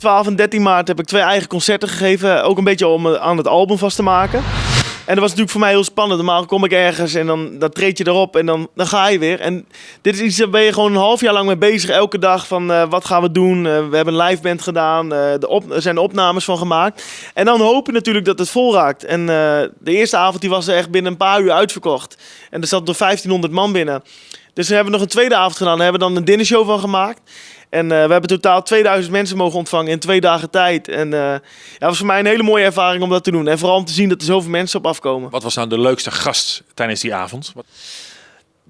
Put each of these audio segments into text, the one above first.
12 en 13 maart heb ik 2 eigen concerten gegeven. Ook een beetje om aan het album vast te maken. En dat was natuurlijk voor mij heel spannend. Normaal kom ik ergens en dan treed je erop en dan ga je weer. En dit is iets, daar ben je gewoon een half jaar lang mee bezig. Elke dag van wat gaan we doen. We hebben een live band gedaan. Er zijn opnames van gemaakt. En dan hoop je natuurlijk dat het vol raakt. En de eerste avond die was er echt binnen een paar uur uitverkocht. En er zat nog 1500 man binnen. Dus we hebben nog een tweede avond gedaan. Daar hebben we dan een dinnershow van gemaakt. En we hebben totaal 2000 mensen mogen ontvangen in 2 dagen tijd. En dat was voor mij een hele mooie ervaring om dat te doen. En vooral om te zien dat er zoveel mensen op afkomen. Wat was nou de leukste gast tijdens die avond?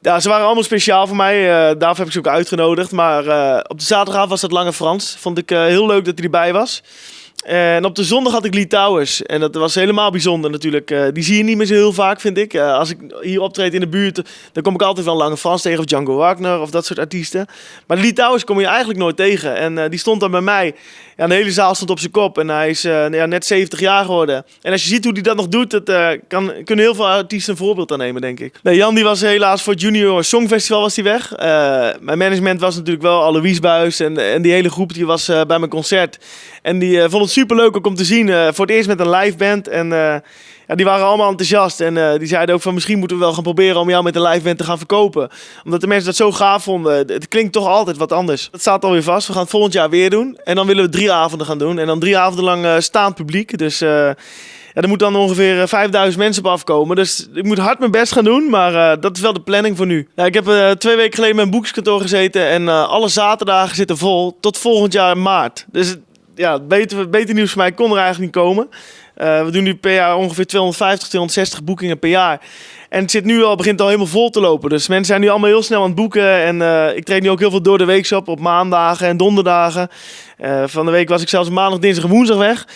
Ja, ze waren allemaal speciaal voor mij. Daarvoor heb ik ze ook uitgenodigd. Maar op de zaterdagavond was dat Lange Frans. Vond ik heel leuk dat hij erbij was. En op de zondag had ik Lee Towers. En dat was helemaal bijzonder natuurlijk. Die zie je niet meer zo heel vaak, vind ik. Als ik hier optreed in de buurt, dan kom ik altijd wel Lange Frans tegen. Of Django Wagner of dat soort artiesten. Maar Lee Towers kom je eigenlijk nooit tegen. En die stond dan bij mij. Ja, de hele zaal stond op zijn kop. En hij is net 70 jaar geworden. En als je ziet hoe hij dat nog doet, kunnen heel veel artiesten een voorbeeld aan nemen, denk ik. Nee, Jan die was helaas voor het Junior Songfestival was die weg. Mijn management was natuurlijk wel Alois Buijs. En die hele groep die was bij mijn concert. En die vond het superleuk ook om te zien. Voor het eerst met een live band. En die waren allemaal enthousiast. En die zeiden ook van misschien moeten we wel gaan proberen om jou met een live band te gaan verkopen. Omdat de mensen dat zo gaaf vonden. Het klinkt toch altijd wat anders. Dat staat alweer vast. We gaan het volgend jaar weer doen. En dan willen we 3 avonden gaan doen. En dan 3 avonden lang staand publiek. Dus er moet dan ongeveer 5000 mensen op afkomen. Dus ik moet hard mijn best gaan doen. Maar dat is wel de planning voor nu. Ja, ik heb 2 weken geleden in mijn boekskantoor gezeten. En alle zaterdagen zitten vol. Tot volgend jaar maart. Dus ja, beter nieuws voor mij kon er eigenlijk niet komen. We doen nu per jaar ongeveer 250, 260 boekingen per jaar. En het begint al helemaal vol te lopen. Dus mensen zijn nu allemaal heel snel aan het boeken. En ik treed nu ook heel veel door de week op maandagen en donderdagen. Van de week was ik zelfs maandag, dinsdag en woensdag weg.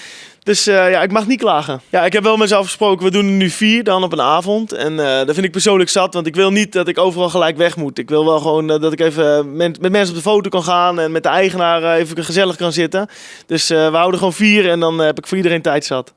Dus ik mag niet klagen. Ja, ik heb wel met mezelf gesproken, we doen er nu 4 dan op een avond. En dat vind ik persoonlijk zat, want ik wil niet dat ik overal gelijk weg moet. Ik wil wel gewoon dat ik even met mensen op de foto kan gaan en met de eigenaar even gezellig kan zitten. Dus we houden gewoon 4 en dan heb ik voor iedereen tijd zat.